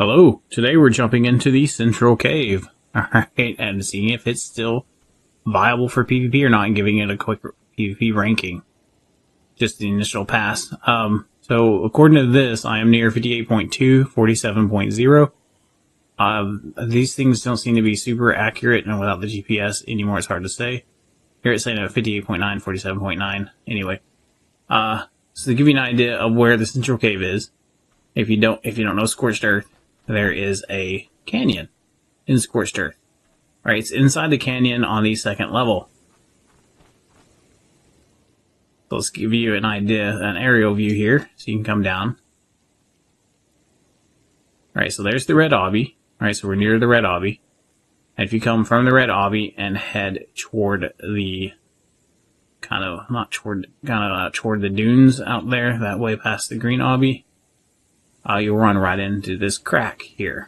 Hello, today we're jumping into the central cave. Alright, and seeing if it's still viable for PvP or not and giving it a quick PvP ranking. Just the initial pass. So according to this, I am near 58.2, 47.0. These things don't seem to be super accurate, and without the GPS anymore it's hard to say. Here it's saying at 58.9, 47.9. Anyway. So to give you an idea of where the central cave is, if you don't know Scorched Earth, there is a canyon in Scorched Earth. Right, it's inside the canyon on the second level. So let's give you an idea, an aerial view here, so you can come down. Alright, so there's the red obby. Alright, so we're near the red obby. And if you come from the red obby and head toward the toward the dunes out there, that way past the green obby, you'll run right into this crack here.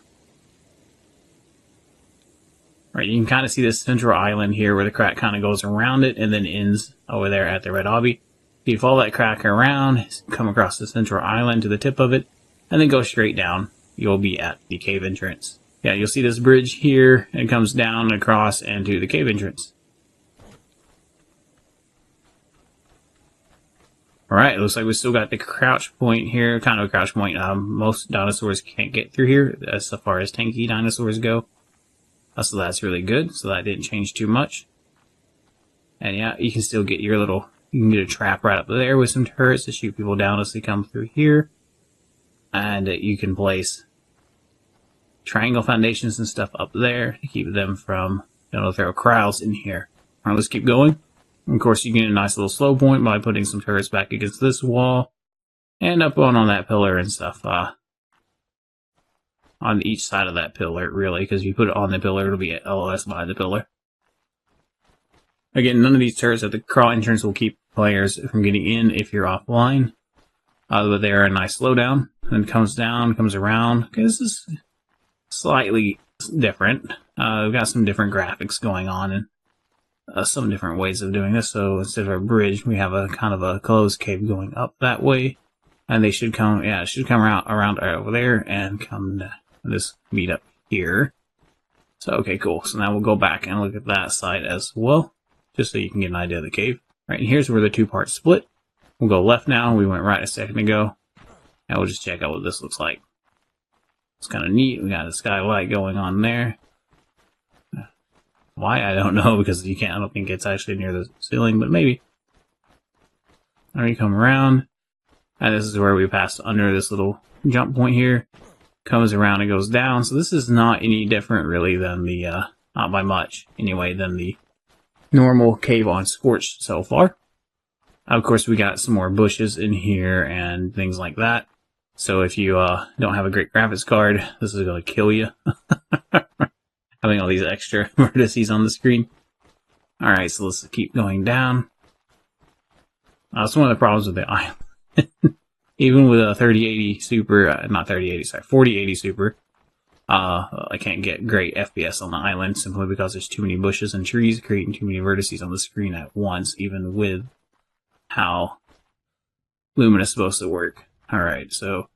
Right, you can kind of see this central island here where the crack kind of goes around it and then ends over there at the red obby. If you follow that crack around, come across the central island to the tip of it, and then go straight down, you'll be at the cave entrance. Yeah, you'll see this bridge here, and it comes down across into the cave entrance. Alright, it looks like we still got the crouch point here, kind of a crouch point. Most dinosaurs can't get through here as far as tanky dinosaurs go. So that's really good, so that didn't change too much. And yeah, you can still get your little, you can get a trap right up there with some turrets to shoot people down as they come through here. And you can place triangle foundations and stuff up there to keep them from, throw crowds in here. Alright, let's keep going. Of course, you get a nice little slow point by putting some turrets back against this wall. And up on that pillar and stuff. On each side of that pillar, really, because if you put it on the pillar, it'll be LOS by the pillar. Again, none of these turrets at the crawl entrance will keep players from getting in if you're offline. But they are a nice slowdown. And comes down, comes around. Okay, this is slightly different. We've got some different graphics going on and some different ways of doing this. So instead of a bridge, we have a kind of a closed cave going up that way. And they should come, yeah, it should come around right over there and come to this meet up here. So, okay, cool. So now we'll go back and look at that side as well, just so you can get an idea of the cave. Right, and here's where the two parts split. We'll go left now. We went right a second ago. And we'll just check out what this looks like. It's kind of neat. We got a skylight going on there. Why? I don't know, because you can't, I don't think it's actually near the ceiling, but maybe. Alright, you come around. And this is where we pass under this little jump point here. Comes around and goes down. So this is not any different, really, than the, not by much, anyway, than the normal cave on Scorched so far. Of course, we got some more bushes in here and things like that. So if you don't have a great graphics card, this is going to kill you. Having all these extra vertices on the screen. Alright, so let's keep going down. That's one of the problems with the island. Even with a 3080 Super, not 3080, sorry, 4080 Super, I can't get great FPS on the island simply because there's too many bushes and trees creating too many vertices on the screen at once, even with how Lumen is supposed to work. Alright, so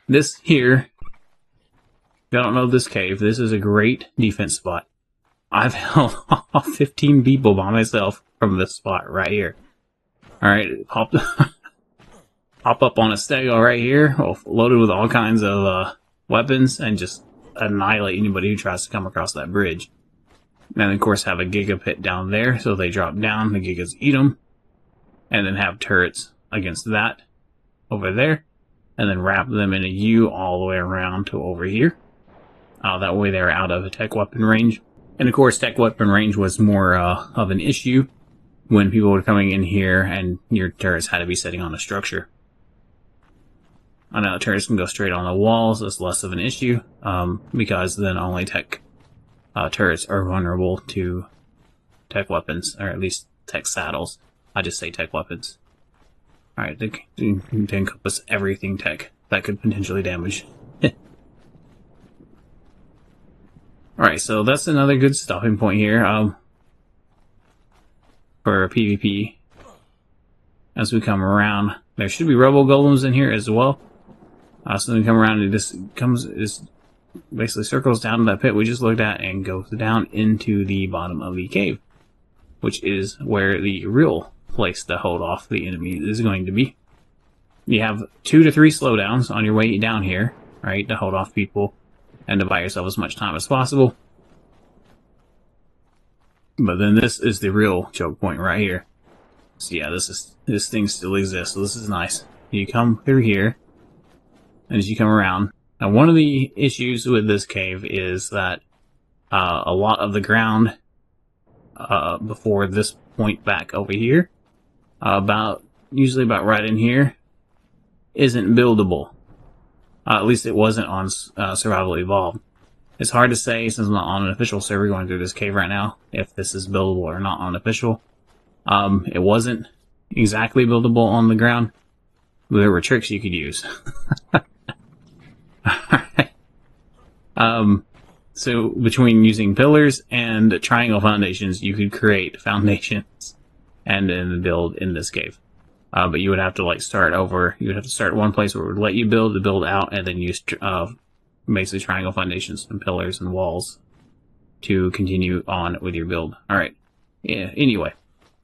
this here, if you don't know this cave, this is a great defense spot. I've held off 15 people by myself from this spot right here. Alright, pop up on a stego right here, loaded with all kinds of weapons, and just annihilate anybody who tries to come across that bridge. And of course have a giga pit down there, so they drop down, the gigas eat them. And then have turrets against that over there. And then wrap them in a U all the way around to over here. That way they're out of tech weapon range. And of course tech weapon range was more of an issue when people were coming in here and your turrets had to be sitting on a structure. I know turrets can go straight on the walls, that's less of an issue, because then only tech turrets are vulnerable to tech weapons, or at least tech saddles. I just say tech weapons. Alright, they encompass everything tech that could potentially damage. Alright, so that's another good stopping point here for PvP. As we come around, there should be robo golems in here as well. So then we come around and this basically circles down to that pit we just looked at and goes down into the bottom of the cave, which is where the real place to hold off the enemy is going to be. You have 2 to 3 slowdowns on your way down here, right, to hold off people and to buy yourself as much time as possible. But then this is the real choke point right here. So yeah, this thing still exists, so this is nice. You come through here, and as you come around, now one of the issues with this cave is that a lot of the ground before this point back over here, usually about right in here, isn't buildable. At least it wasn't on Survival Evolved. It's hard to say, since I'm not on an official server going through this cave right now, if this is buildable or not on official. It wasn't exactly buildable on the ground, but there were tricks you could use. Alright. So between using pillars and triangle foundations, you could create foundations and then build in this cave. But you would have to like start over. You would have to start one place where it would let you build to build out, and then use basically triangle foundations and pillars and walls to continue on with your build. Alright. Yeah, anyway.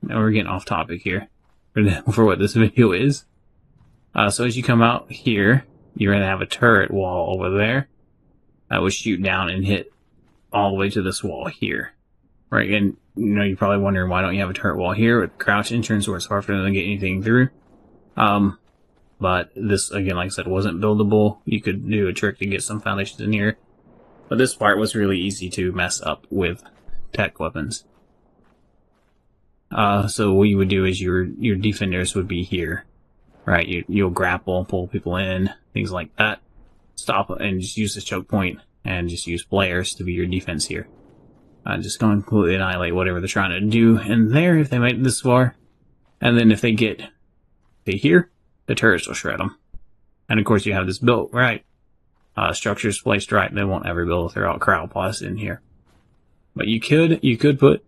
Now we're getting off topic here for what this video is. So as you come out here, you're going to have a turret wall over there that would shoot down and hit all the way to this wall here. Right, and you know, you're probably wondering why don't you have a turret wall here with crouch entrance where it's hard for them to get anything through. But this, again, like I said, wasn't buildable. You could do a trick to get some foundations in here. But this part was really easy to mess up with tech weapons. So what you would do is your defenders would be here. Right, you'll grapple, pull people in, things like that. Stop and just use this choke point and just use players to be your defense here. Just going to completely annihilate whatever they're trying to do in there if they made it this far. And then if they get to here, the turrets will shred them. And of course you have this built right. Structures placed right, they won't ever be able to throw out crowd pods in here. But you could put,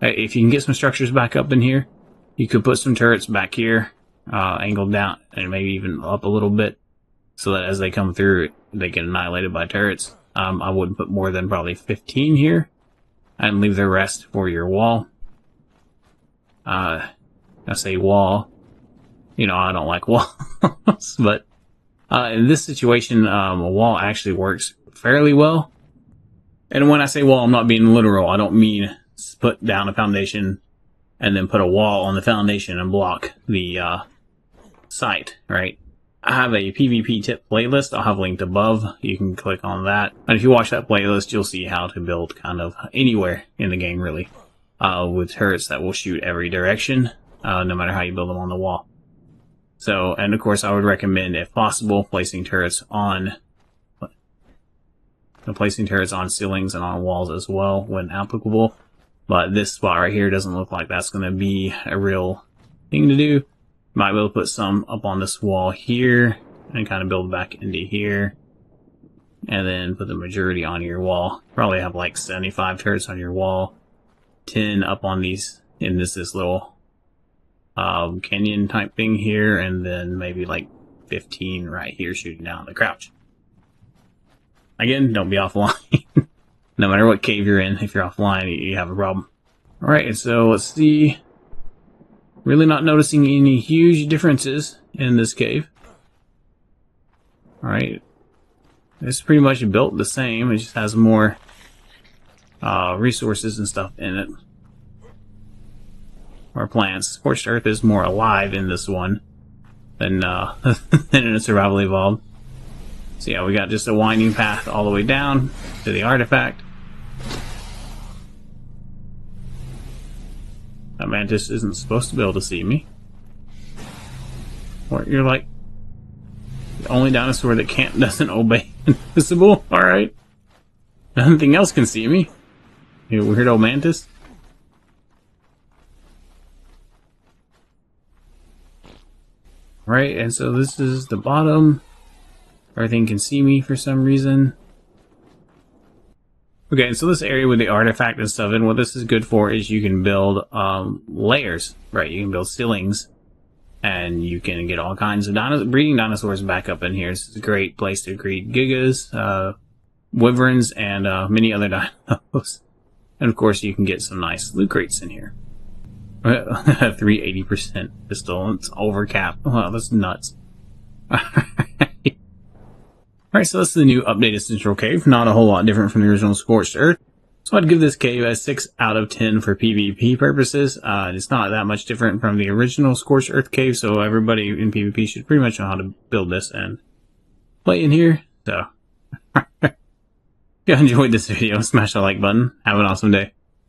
if you can get some structures back up in here, you could put some turrets back here, angled down, and maybe even up a little bit, so that as they come through, they get annihilated by turrets. I wouldn't put more than probably 15 here, and leave the rest for your wall. I say wall, you know, I don't like walls, but in this situation, a wall actually works fairly well. And when I say wall, I'm not being literal. I don't mean put down a foundation and then put a wall on the foundation and block the site, right? I have a PvP tip playlist I'll have linked above. You can click on that. And if you watch that playlist, you'll see how to build kind of anywhere in the game, really. With turrets that will shoot every direction, no matter how you build them on the wall. So, and of course I would recommend, if possible, placing turrets on ceilings and on walls as well when applicable. But this spot right here doesn't look like that's going to be a real thing to do. Might be able to put some up on this wall here and kind of build back into here, and then put the majority on your wall. Probably have like 75 turrets on your wall, 10 up on these in this little canyon type thing here, and then maybe like 15 right here shooting down the crouch. Again, don't be offline. No matter what cave you're in, if you're offline, you have a problem. Alright, and so let's see. Really not noticing any huge differences in this cave. Alright. It's pretty much built the same. It just has more resources and stuff in it. Or plants. Scorched Earth is more alive in this one than than in a Survival Evolved. So yeah, we got just a winding path all the way down to the artifact. That mantis isn't supposed to be able to see me. Or you're like the only dinosaur that doesn't obey invisible. Alright. Nothing else can see me. You weird old mantis. Right, and so this is the bottom. Everything can see me for some reason. Okay, and so this area with the artifact and stuff, and what this is good for is you can build layers, right? You can build ceilings, and you can get all kinds of breeding dinosaurs back up in here. This is a great place to breed gigas, wyverns and many other dinos. And of course, you can get some nice loot crates in here. 380% pistol. It's over cap. Wow, that's nuts. Alright, so that's the new updated Central Cave. Not a whole lot different from the original Scorched Earth. So I'd give this cave a 6 out of 10 for PvP purposes. It's not that much different from the original Scorched Earth cave, so everybody in PvP should pretty much know how to build this and play in here. So, if you enjoyed this video, smash the like button. Have an awesome day.